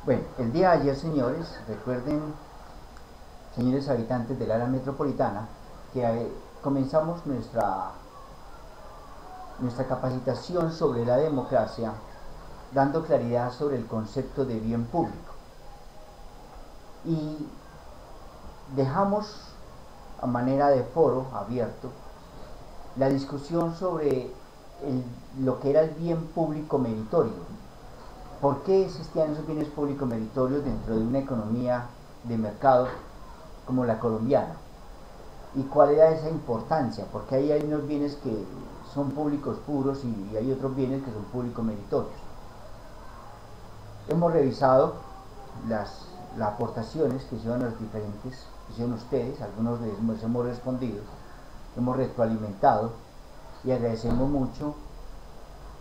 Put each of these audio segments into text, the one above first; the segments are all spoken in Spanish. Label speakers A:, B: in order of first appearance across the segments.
A: Bueno, el día de ayer, señores, recuerden, señores habitantes del área metropolitana, que comenzamos nuestra capacitación sobre la democracia, dando claridad sobre el concepto de bien público. Y dejamos a manera de foro abierto la discusión sobre lo que era el bien público meritorio. ¿Por qué existían esos bienes públicos meritorios dentro de una economía de mercado como la colombiana? ¿Y cuál era esa importancia? Porque ahí hay unos bienes que son públicos puros y hay otros bienes que son públicos meritorios. Hemos revisado las aportaciones que hicieron los diferentes, que hicieron ustedes, algunos de ellos hemos respondido, hemos retroalimentado y agradecemos mucho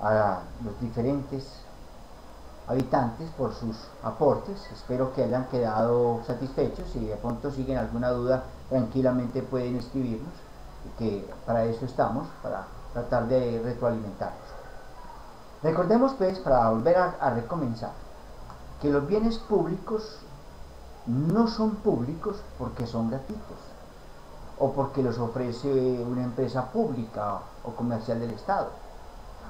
A: a los diferentes habitantes por sus aportes. Espero que hayan quedado satisfechos. Si de pronto siguen alguna duda, tranquilamente pueden escribirnos, que para eso estamos, para tratar de retroalimentarnos. Recordemos pues, para volver a recomenzar, que los bienes públicos no son públicos porque son gratuitos o porque los ofrece una empresa pública o comercial del Estado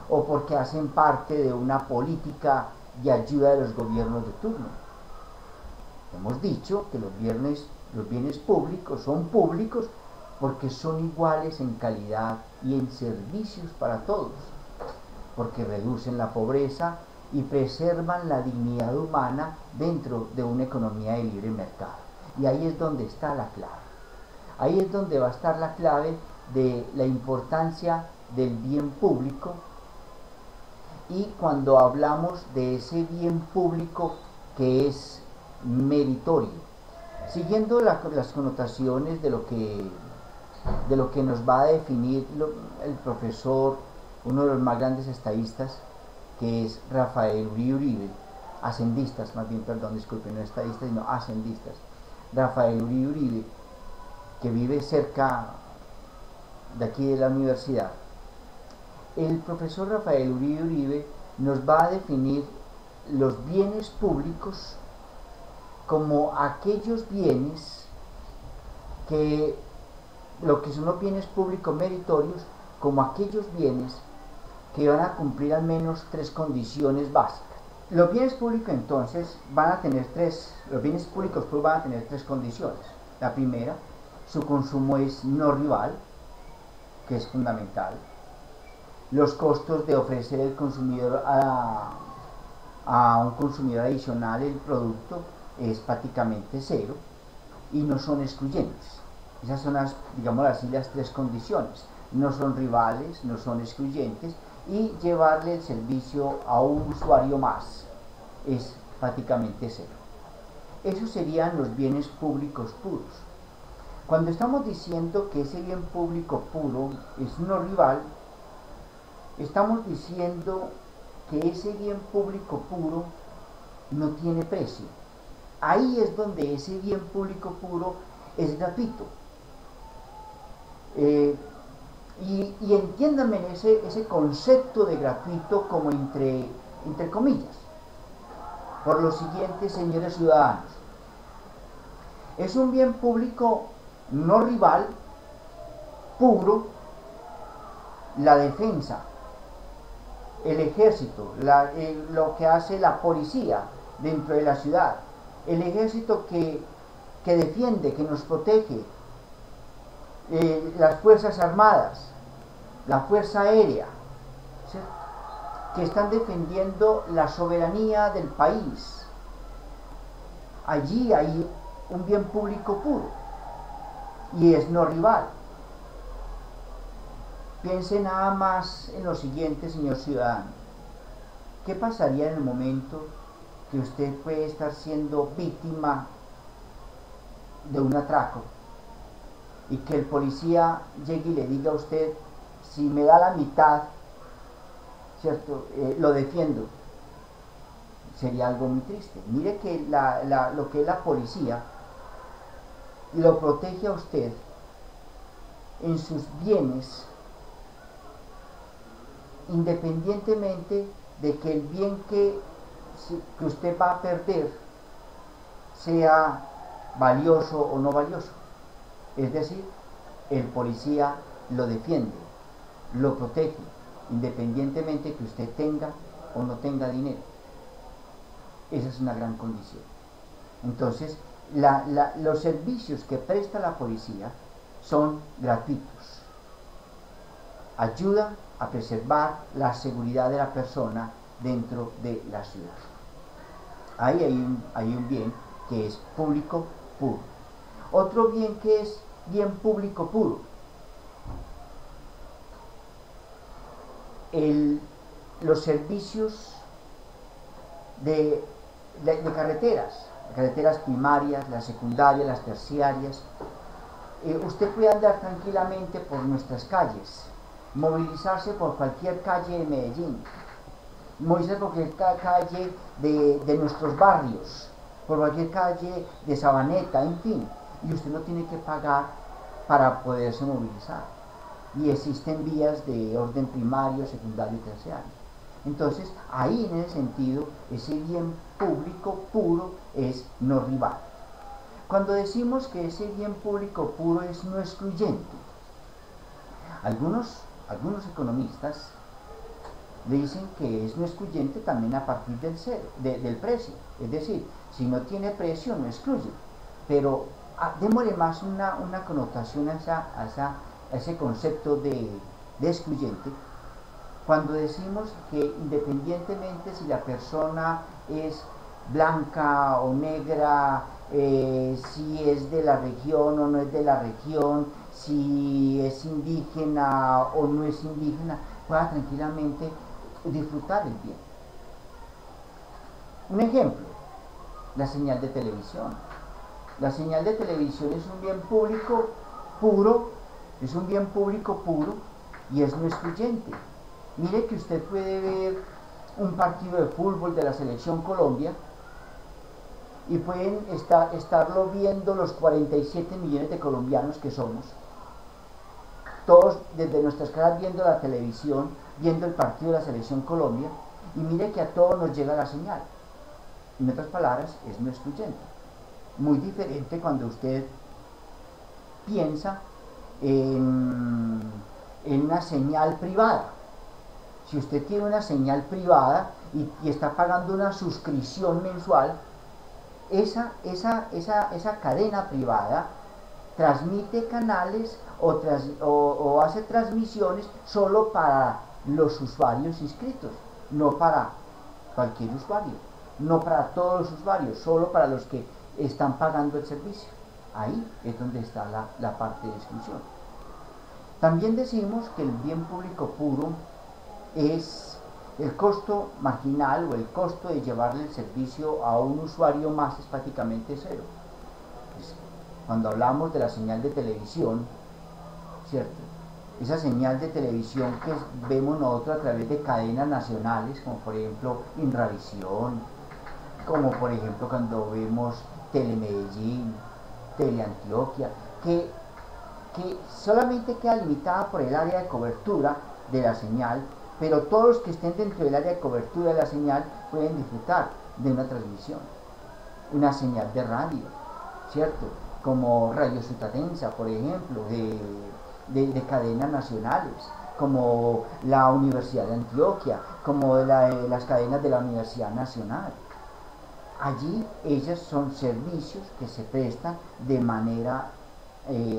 A: o porque hacen parte de una política de ayuda de los gobiernos de turno. Hemos dicho que los bienes públicos son públicos porque son iguales en calidad y en servicios para todos, porque reducen la pobreza y preservan la dignidad humana dentro de una economía de libre mercado. Y ahí es donde está la clave. Ahí es donde va a estar la clave de la importancia del bien público. Y cuando hablamos de ese bien público que es meritorio, siguiendo las connotaciones de lo que nos va a definir el profesor, uno de los más grandes estadistas, que es Rafael Uribe, ascendistas, más bien, perdón, disculpen, no estadistas, sino ascendistas. Rafael Uribe, que vive cerca de aquí de la universidad. El profesor Rafael Uribe nos va a definir los bienes públicos como aquellos bienes que, lo que son los bienes públicos meritorios, como aquellos bienes que van a cumplir al menos tres condiciones básicas. Los bienes públicos entonces van a tener los bienes públicos van a tener tres condiciones. La primera, su consumo es no rival, que es fundamental. Los costos de ofrecer el consumidor a un consumidor adicional el producto es prácticamente cero y no son excluyentes. Esas son digamos así, las tres condiciones. No son rivales, no son excluyentes, y llevarle el servicio a un usuario más es prácticamente cero. Esos serían los bienes públicos puros. Cuando estamos diciendo que ese bien público puro es no rival, estamos diciendo que ese bien público puro no tiene precio. Ahí es donde ese bien público puro es gratuito. Y entiéndanme ese concepto de gratuito como entre comillas, por lo siguiente, señores ciudadanos: es un bien público no rival, puro, la defensa, el ejército, lo que hace la policía dentro de la ciudad, el ejército que defiende, que nos protege, las fuerzas armadas, la fuerza aérea, ¿sí?, que están defendiendo la soberanía del país. Allí hay un bien público puro y es no rival. Piense nada más en lo siguiente, señor ciudadano: ¿qué pasaría en el momento que usted puede estar siendo víctima de un atraco y que el policía llegue y le diga a usted: si me da la mitad, ¿cierto?, lo defiendo? Sería algo muy triste. Mire que lo que es la policía lo protege a usted en sus bienes, independientemente de que el bien que usted va a perder sea valioso o no valioso. Es decir, el policía lo defiende, lo protege, independientemente que usted tenga o no tenga dinero. Esa es una gran condición. Entonces, los servicios que presta la policía son gratuitos. Ayuda a preservar la seguridad de la persona dentro de la ciudad. Ahí hay un bien que es público puro. Otro bien que es bien público puro, los servicios de carreteras primarias, las secundarias, las terciarias. Usted puede andar tranquilamente por nuestras calles, movilizarse por cualquier calle de Medellín, movilizarse por cualquier calle de nuestros barrios, por cualquier calle de Sabaneta, en fin, y usted no tiene que pagar para poderse movilizar. Y existen vías de orden primario, secundario y terciario. Entonces, ahí en ese sentido, ese bien público puro es no rival. Cuando decimos que ese bien público puro es no excluyente, algunos economistas le dicen que es no excluyente también a partir del precio. Es decir, si no tiene precio no excluye. Pero démosle más una connotación a ese concepto de excluyente, cuando decimos que independientemente si la persona es blanca o negra, si es de la región o no es de la región, si es indígena o no es indígena, pueda tranquilamente disfrutar el bien. Un ejemplo, la señal de televisión. La señal de televisión es un bien público puro, y es no excluyente. Mire que usted puede ver un partido de fútbol de la selección Colombia y pueden estarlo viendo los 47 millones de colombianos que somos, todos desde nuestras casas viendo la televisión, viendo el partido de la selección Colombia, y mire que a todos nos llega la señal. En otras palabras, es no excluyente. Muy diferente cuando usted piensa en una señal privada. Si usted tiene una señal privada y está pagando una suscripción mensual, esa cadena privada transmite canales o hace transmisiones solo para los usuarios inscritos, no para cualquier usuario, no para todos los usuarios, solo para los que están pagando el servicio. Ahí es donde está la parte de exclusión. También decimos que el bien público puro es el costo marginal o el costo de llevarle el servicio a un usuario más es prácticamente cero. Cuando hablamos de la señal de televisión, ¿cierto? Esa señal de televisión que vemos nosotros a través de cadenas nacionales, como por ejemplo Inravisión, como por ejemplo cuando vemos Telemedellín, Teleantioquia, que solamente queda limitada por el área de cobertura de la señal, pero todos los que estén dentro del área de cobertura de la señal pueden disfrutar de una transmisión, una señal de radio, ¿cierto? Como Radio Sutatensa, por ejemplo, de cadenas nacionales, como la Universidad de Antioquia, como las cadenas de la Universidad Nacional. Allí ellas son servicios que se prestan de manera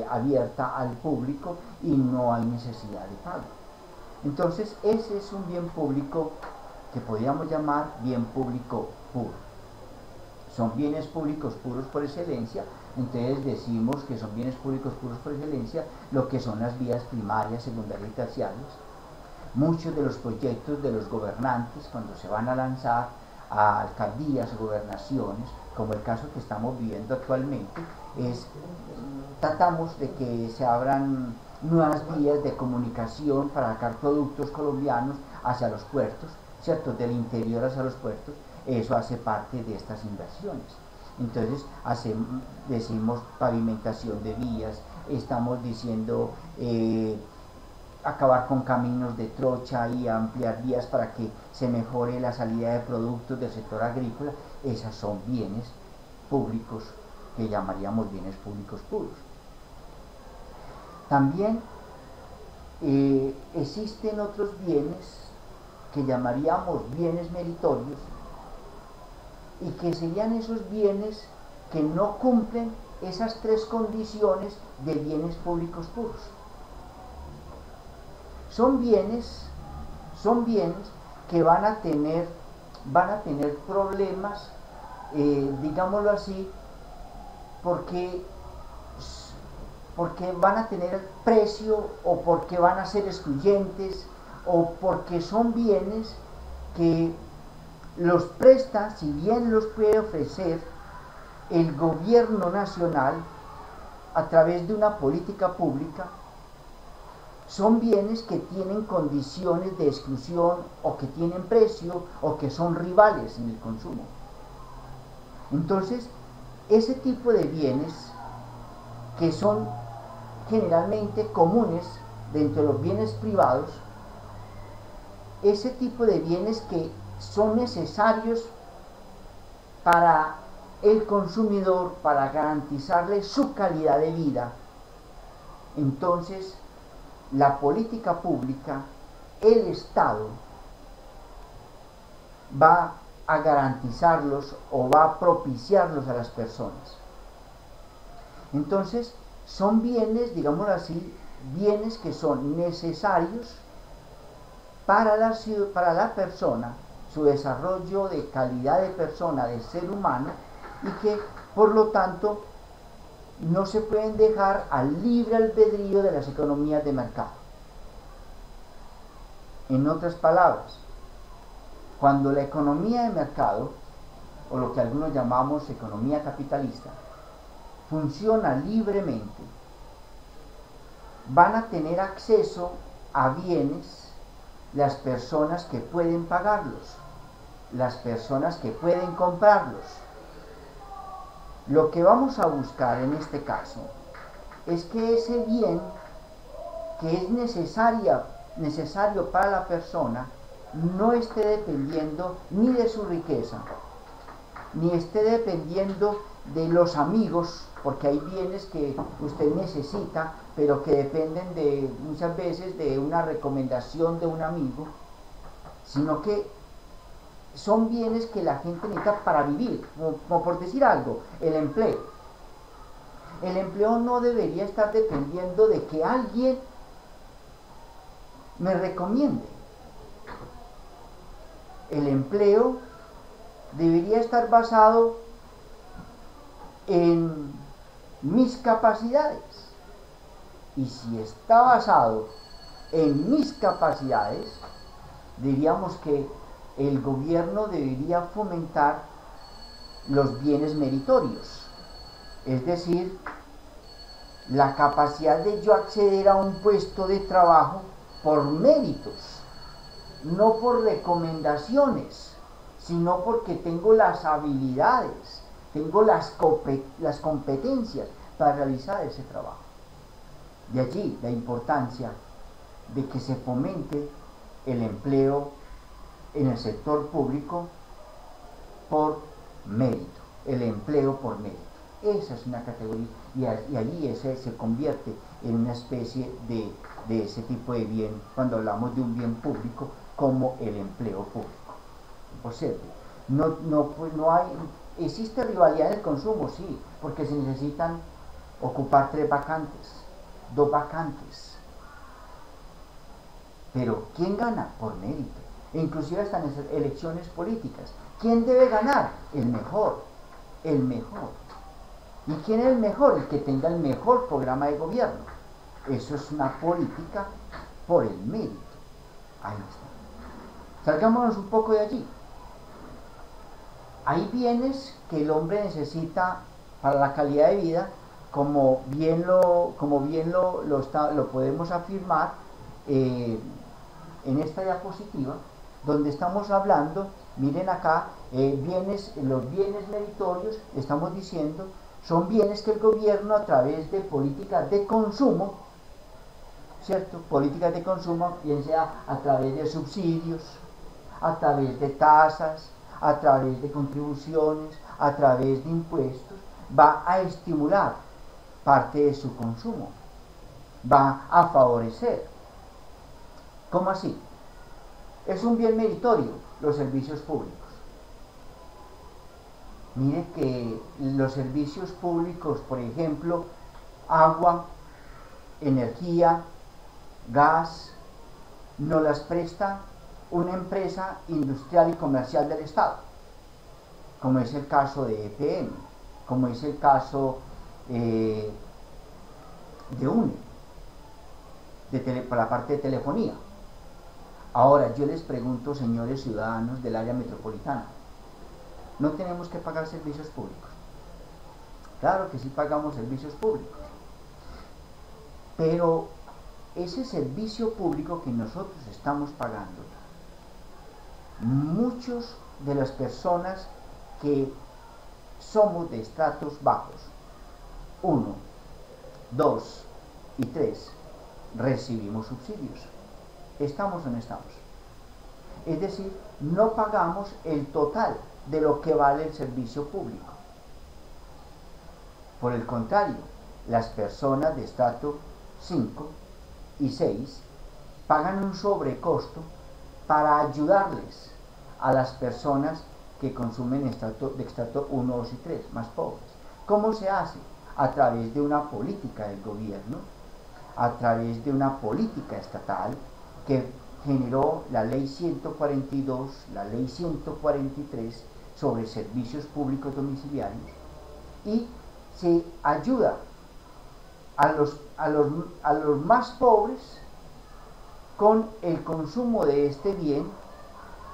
A: abierta al público y no hay necesidad de pago. Entonces ese es un bien público que podríamos llamar bien público puro. Son bienes públicos puros por excelencia. Entonces decimos que son bienes públicos puros por excelencia lo que son las vías primarias, secundarias y terciarias. Muchos de los proyectos de los gobernantes, cuando se van a lanzar a alcaldías o gobernaciones, como el caso que estamos viviendo actualmente, tratamos de que se abran nuevas vías de comunicación para sacar productos colombianos hacia los puertos, ¿cierto? Del interior hacia los puertos. Eso hace parte de estas inversiones. Entonces decimos pavimentación de vías, estamos diciendo acabar con caminos de trocha y ampliar vías para que se mejore la salida de productos del sector agrícola. Esas son bienes públicos que llamaríamos bienes públicos puros. También existen otros bienes que llamaríamos bienes meritorios y que serían esos bienes que no cumplen esas tres condiciones de bienes públicos puros. Son bienes que van a tener problemas, digámoslo así, porque van a tener precio, o porque van a ser excluyentes, o porque son bienes que los presta, si bien los puede ofrecer el gobierno nacional a través de una política pública, son bienes que tienen condiciones de exclusión, o que tienen precio, o que son rivales en el consumo. Entonces, ese tipo de bienes, que son generalmente comunes dentro de los bienes privados, ese tipo de bienes que son necesarios para el consumidor, para garantizarle su calidad de vida, entonces la política pública, el Estado, va a garantizarlos o va a propiciarlos a las personas. Entonces, son bienes, digámoslo así, bienes que son necesarios para la persona, su desarrollo de calidad de persona, de ser humano, y que por lo tanto no se pueden dejar al libre albedrío de las economías de mercado. En otras palabras, cuando la economía de mercado, o lo que algunos llamamos economía capitalista, funciona libremente, van a tener acceso a bienes las personas que pueden pagarlos, las personas que pueden comprarlos. Lo que vamos a buscar en este caso es que ese bien que es necesario para la persona no esté dependiendo ni de su riqueza, ni esté dependiendo de los amigos, porque hay bienes que usted necesita, pero que dependen muchas veces de una recomendación de un amigo, sino que son bienes que la gente necesita para vivir, como por decir algo, el empleo. El empleo no debería estar dependiendo de que alguien me recomiende. El empleo debería estar basado en mis capacidades. Y si está basado en mis capacidades, diríamos que el gobierno debería fomentar los bienes meritorios, es decir, la capacidad de yo acceder a un puesto de trabajo por méritos, no por recomendaciones, sino porque tengo las habilidades, tengo las competencias para realizar ese trabajo. De allí la importancia de que se fomente el empleo en el sector público por mérito, el empleo por mérito. Esa es una categoría, y allí ese se convierte en una especie de ese tipo de bien, cuando hablamos de un bien público, como el empleo público. Observe, existe rivalidad en el consumo, sí, porque se necesitan ocupar 3 vacantes, 2 vacantes, pero ¿quién gana? Por mérito. E inclusive hasta en las elecciones políticas, ¿quién debe ganar? El mejor, el mejor. ¿Y quién es el mejor? El que tenga el mejor programa de gobierno. Eso es una política por el mérito. Ahí está. Salgámonos un poco de allí. Hay bienes que el hombre necesita para la calidad de vida, como bien lo podemos afirmar en esta diapositiva, donde estamos hablando, miren acá, los bienes meritorios, estamos diciendo, son bienes que el gobierno, a través de políticas de consumo, ¿cierto? Políticas de consumo, bien sea a través de subsidios, a través de tasas, a través de contribuciones, a través de impuestos, va a estimular parte de su consumo, va a favorecer. ¿Cómo así? Es un bien meritorio los servicios públicos. Mire que los servicios públicos, por ejemplo, agua, energía, gas, nos las presta una empresa industrial y comercial del Estado, como es el caso de EPM, como es el caso de UNE, para la parte de telefonía. Ahora yo les pregunto, señores ciudadanos del área metropolitana, ¿no tenemos que pagar servicios públicos? Claro que sí pagamos servicios públicos, pero ese servicio público que nosotros estamos pagando, muchos de las personas que somos de estratos bajos, 1, 2 y 3, recibimos subsidios. ¿Estamos o no estamos? Es decir, no pagamos el total de lo que vale el servicio público. Por el contrario, las personas de estrato 5 y 6 pagan un sobrecosto para ayudarles a las personas que consumen de estrato 1, 2 y 3, más pobres. ¿Cómo se hace? A través de una política del gobierno, a través de una política estatal que generó la ley 142, la ley 143 sobre servicios públicos domiciliarios, y se ayuda a los más pobres con el consumo de este bien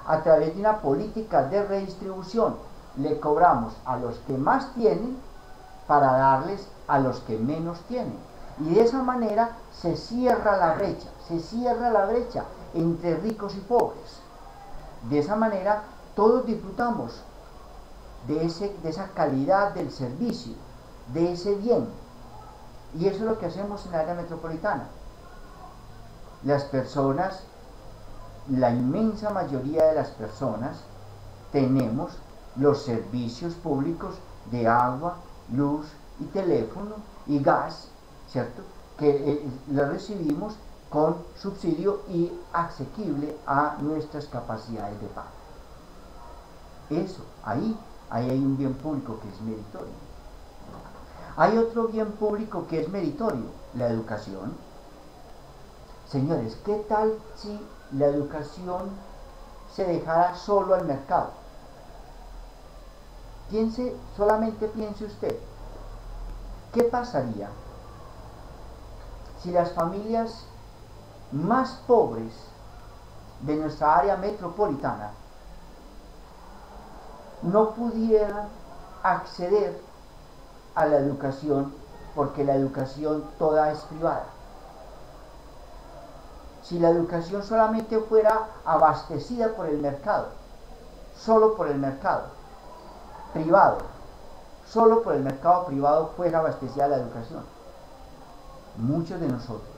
A: a través de una política de redistribución. Le cobramos a los que más tienen para darles a los que menos tienen, y de esa manera se cierra la brecha entre ricos y pobres. De esa manera todos disfrutamos de esa calidad del servicio, de ese bien, y eso es lo que hacemos en el área metropolitana. Las personas, la inmensa mayoría de las personas, tenemos los servicios públicos de agua, luz y teléfono y gas, ¿cierto? Que lo recibimos con subsidio y asequible a nuestras capacidades de pago. Eso, ahí hay un bien público que es meritorio. Hay otro bien público que es meritorio, la educación. Señores, ¿qué tal si la educación se dejara solo al mercado? Solamente piense usted, ¿qué pasaría si las familias más pobres de nuestra área metropolitana no pudieran acceder a la educación, porque la educación toda es privada? Si la educación solamente fuera abastecida por el mercado, solo por el mercado privado, solo por el mercado privado fuera abastecida la educación, muchos de nosotros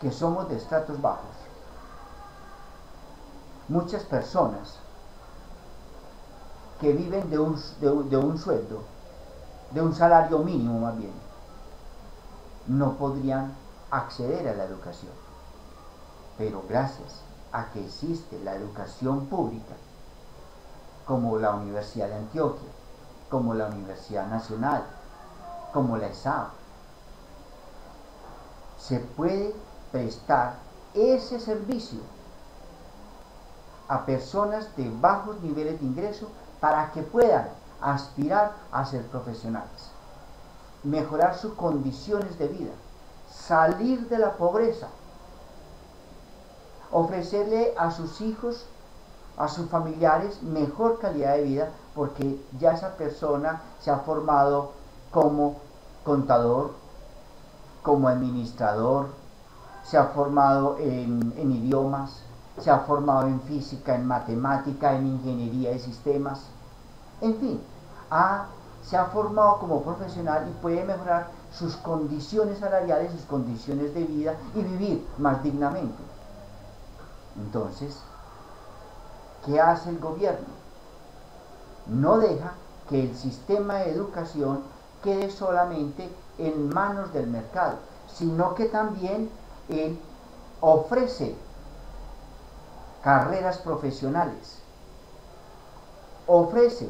A: que somos de estratos bajos, muchas personas que viven de un sueldo, de un salario mínimo más bien, no podrían acceder a la educación. Pero gracias a que existe la educación pública, como la Universidad de Antioquia, como la Universidad Nacional, como la ESAB, se puede prestar ese servicio a personas de bajos niveles de ingreso para que puedan aspirar a ser profesionales, mejorar sus condiciones de vida, salir de la pobreza, ofrecerle a sus hijos, a sus familiares, mejor calidad de vida, porque ya esa persona se ha formado como contador, como administrador, se ha formado en idiomas, se ha formado en física, en matemática, en ingeniería de sistemas, en fin, se ha formado como profesional y puede mejorar sus condiciones salariales, sus condiciones de vida y vivir más dignamente. Entonces, ¿qué hace el gobierno? No deja que el sistema de educación quede solamente en manos del mercado, sino que también él ofrece carreras profesionales, ofrece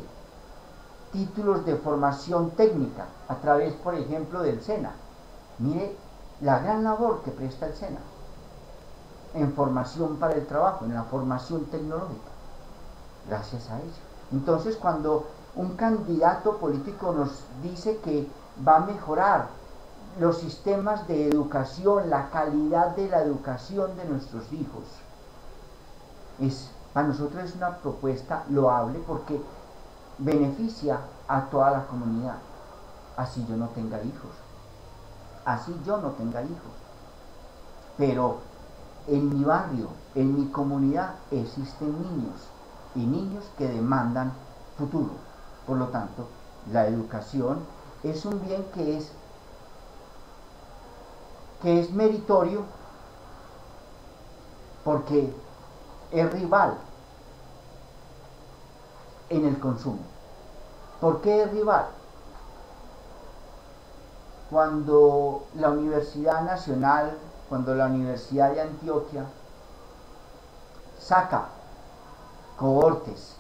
A: títulos de formación técnica a través, por ejemplo, del SENA. Mire la gran labor que presta el SENA en formación para el trabajo, en la formación tecnológica, gracias a ello. Entonces, cuando un candidato político nos dice que va a mejorar los sistemas de educación, la calidad de la educación de nuestros hijos, para nosotros es una propuesta loable porque beneficia a toda la comunidad. Así yo no tenga hijos, pero en mi barrio, en mi comunidad existen niños y niños que demandan futuro. Por lo tanto, la educación es un bien que es meritorio porque es rival en el consumo. ¿Por qué es rival? Cuando la Universidad Nacional, cuando la Universidad de Antioquia saca cohortes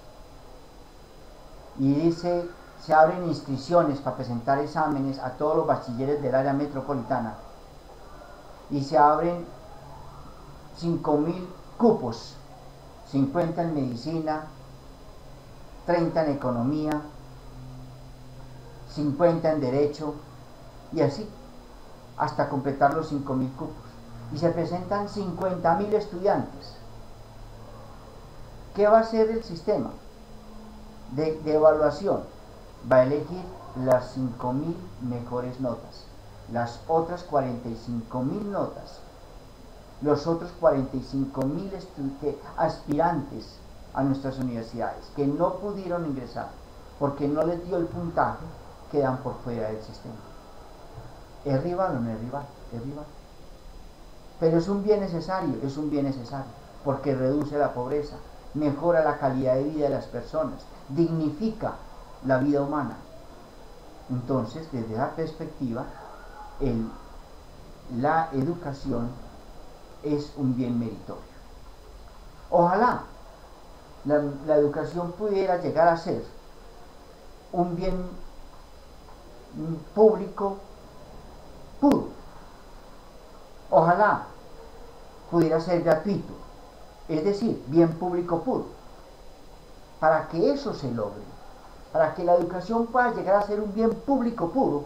A: y dice, se abren inscripciones para presentar exámenes a todos los bachilleres del área metropolitana y se abren 5.000 cupos, 50 en medicina, 30 en economía, 50 en derecho y así hasta completar los 5.000 cupos, y se presentan 50.000 estudiantes. ¿Qué va a hacer el sistema de evaluación? Va a elegir las 5.000 mejores notas, las otras 45.000 notas, los otros 45.000 aspirantes a nuestras universidades que no pudieron ingresar porque no les dio el puntaje, quedan por fuera del sistema. ¿Es rival o no es rival? Es rival. Pero es un bien necesario, porque reduce la pobreza, mejora la calidad de vida de las personas, dignifica la vida humana. Entonces, desde esa perspectiva, la educación es un bien meritorio. Ojalá la educación pudiera llegar a ser un bien público puro. Ojalá pudiera ser gratuito, es decir, bien público puro. Para que eso se logre, para que la educación pueda llegar a ser un bien público puro,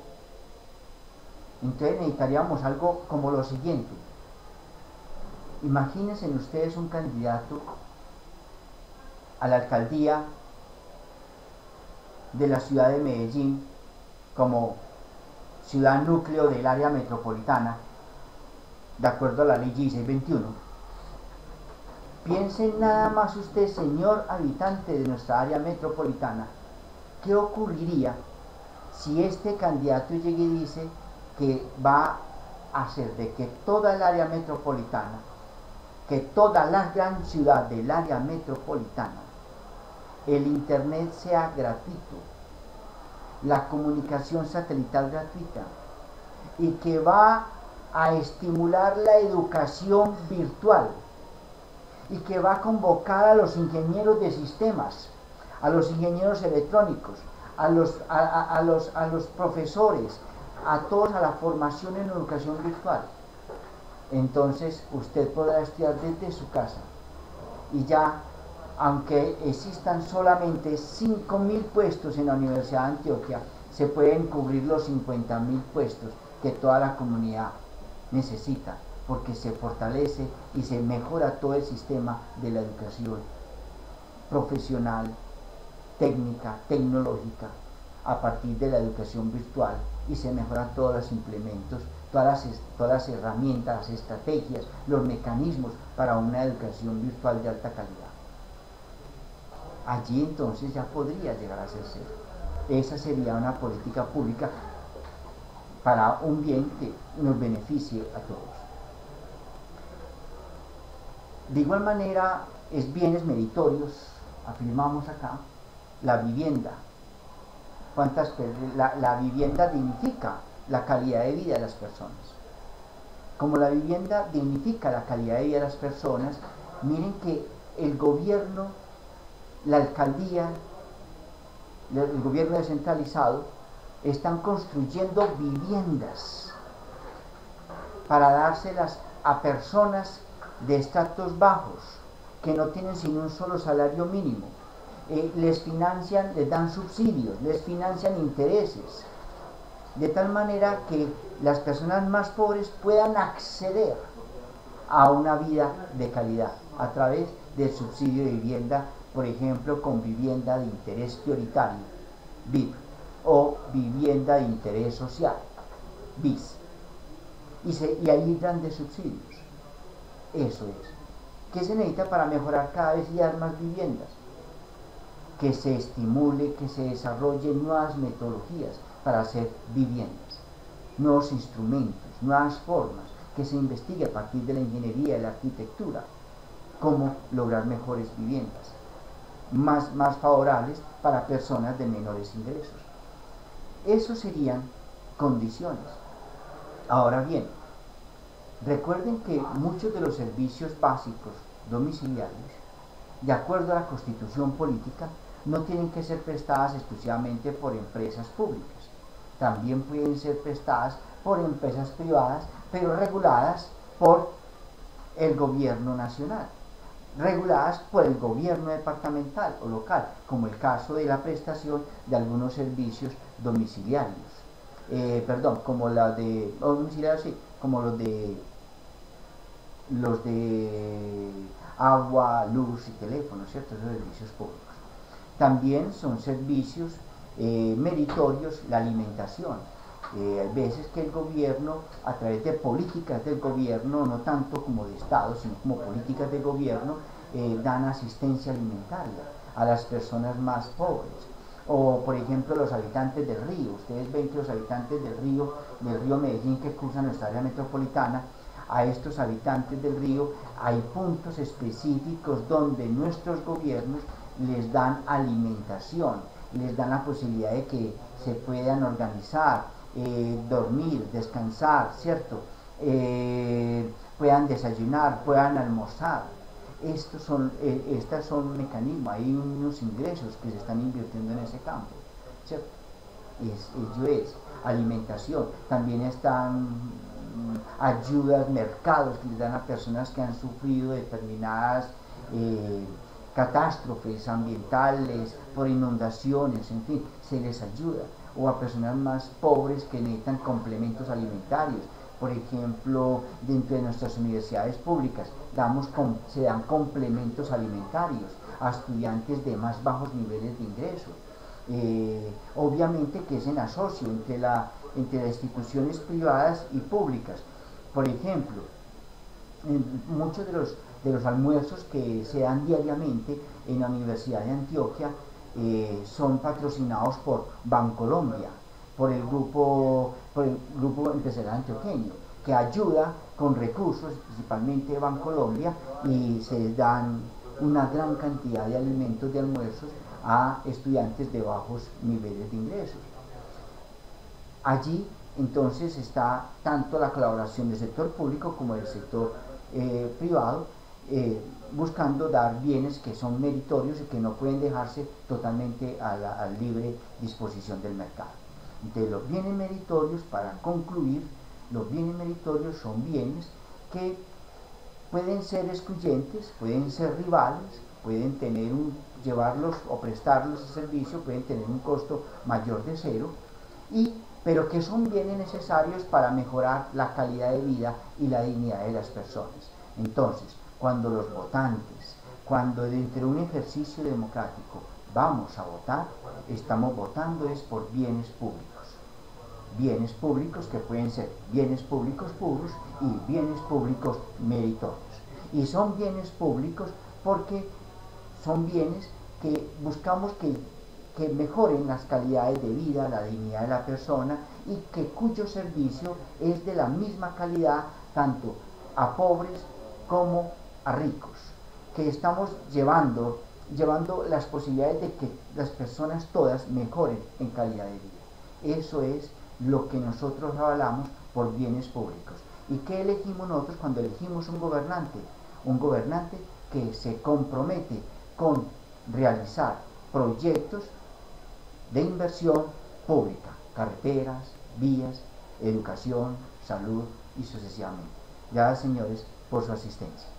A: entonces necesitaríamos algo como lo siguiente. Imagínense ustedes un candidato a la alcaldía de la ciudad de Medellín como ciudad núcleo del área metropolitana, de acuerdo a la ley 1621. Piensen nada más usted, señor habitante de nuestra área metropolitana, ¿qué ocurriría si este candidato llegue y dice que va a hacer de que toda el área metropolitana, que toda la gran ciudad del área metropolitana, el internet sea gratuito, la comunicación satelital gratuita, y que va a estimular la educación virtual, y que va a convocar a los ingenieros de sistemas, a los ingenieros electrónicos, a los profesores, a todos a la formación en educación virtual? Entonces usted podrá estudiar desde su casa y ya, aunque existan solamente 5.000 puestos en la Universidad de Antioquia, se pueden cubrir los 50.000 puestos que toda la comunidad necesita, porque se fortalece y se mejora todo el sistema de la educación profesional, técnica, tecnológica, a partir de la educación virtual, y se mejoran todos los implementos, todas las herramientas, las estrategias, los mecanismos para una educación virtual de alta calidad. Allí entonces ya podría llegar a hacerse. Esa sería una política pública para un bien que nos beneficie a todos. De igual manera, es bienes meritorios afirmamos acá, la vivienda. La vivienda dignifica la calidad de vida de las personas. Como la vivienda dignifica la calidad de vida de las personas, miren que el gobierno, la alcaldía, el gobierno descentralizado, están construyendo viviendas para dárselas a personas de estratos bajos, que no tienen sino un solo salario mínimo. Les financian, les dan subsidios, les financian intereses, de tal manera que las personas más pobres puedan acceder a una vida de calidad a través del subsidio de vivienda, por ejemplo, con vivienda de interés prioritario, VIP, o vivienda de interés social, BIS, y hay grandes subsidios. Eso es. ¿Qué se necesita para mejorar cada vez y dar más viviendas? Que se estimule, que se desarrollen nuevas metodologías para hacer viviendas, nuevos instrumentos, nuevas formas, que se investigue a partir de la ingeniería y la arquitectura cómo lograr mejores viviendas, más favorables para personas de menores ingresos. Esos serían condiciones. Ahora bien, recuerden que muchos de los servicios básicos domiciliarios, de acuerdo a la Constitución política, no tienen que ser prestadas exclusivamente por empresas públicas. También pueden ser prestadas por empresas privadas, pero reguladas por el gobierno nacional, reguladas por el gobierno departamental o local, como el caso de la prestación de algunos servicios domiciliarios. Como la de domiciliarios, sí, como los de agua, luz y teléfono, ¿cierto? Esos servicios públicos. También son servicios meritorios la alimentación. Hay veces que el gobierno, a través de políticas del gobierno, no tanto como de Estado, sino como políticas de gobierno, dan asistencia alimentaria a las personas más pobres. O, por ejemplo, los habitantes del río. Ustedes ven que los habitantes del río Medellín, que cruzan nuestra área metropolitana, a estos habitantes del río hay puntos específicos donde nuestros gobiernos les dan alimentación, les dan la posibilidad de que se puedan organizar, dormir, descansar, ¿cierto? Puedan desayunar, puedan almorzar. Estos son mecanismos, hay unos ingresos que se están invirtiendo en ese campo, ¿cierto? Ello es alimentación. También están ayudas, mercados que les dan a personas que han sufrido determinadas catástrofes ambientales, por inundaciones, en fin, se les ayuda. O a personas más pobres que necesitan complementos alimentarios. Por ejemplo, dentro de nuestras universidades públicas se dan complementos alimentarios a estudiantes de más bajos niveles de ingresos. Obviamente que es en asocio entre las instituciones privadas y públicas. Por ejemplo, muchos de los almuerzos que se dan diariamente en la Universidad de Antioquia son patrocinados por Bancolombia, por el grupo empresarial antioqueño, que ayuda con recursos, principalmente Bancolombia, y se dan una gran cantidad de alimentos, de almuerzos, a estudiantes de bajos niveles de ingresos. Allí entonces está tanto la colaboración del sector público como del sector privado, buscando dar bienes que son meritorios y que no pueden dejarse totalmente a la libre disposición del mercado. Entonces, los bienes meritorios, para concluir, los bienes meritorios son bienes que pueden ser excluyentes, pueden ser rivales, pueden llevarlos o prestarlos el servicio, pueden tener un costo mayor de cero, pero que son bienes necesarios para mejorar la calidad de vida y la dignidad de las personas. Entonces, cuando los votantes, cuando dentro de un ejercicio democrático vamos a votar, estamos votando es por bienes públicos que pueden ser bienes públicos puros y bienes públicos meritorios. Y son bienes públicos porque son bienes que buscamos que mejoren las calidades de vida, la dignidad de la persona, y cuyo servicio es de la misma calidad tanto a pobres como a ricos, que estamos llevando llevando las posibilidades de que las personas todas mejoren en calidad de vida. Eso es lo que nosotros avalamos por bienes públicos. ¿Y qué elegimos nosotros cuando elegimos un gobernante? Un gobernante que se compromete con realizar proyectos de inversión pública, carreteras, vías, educación, salud y sucesivamente. Gracias, señores, por su asistencia.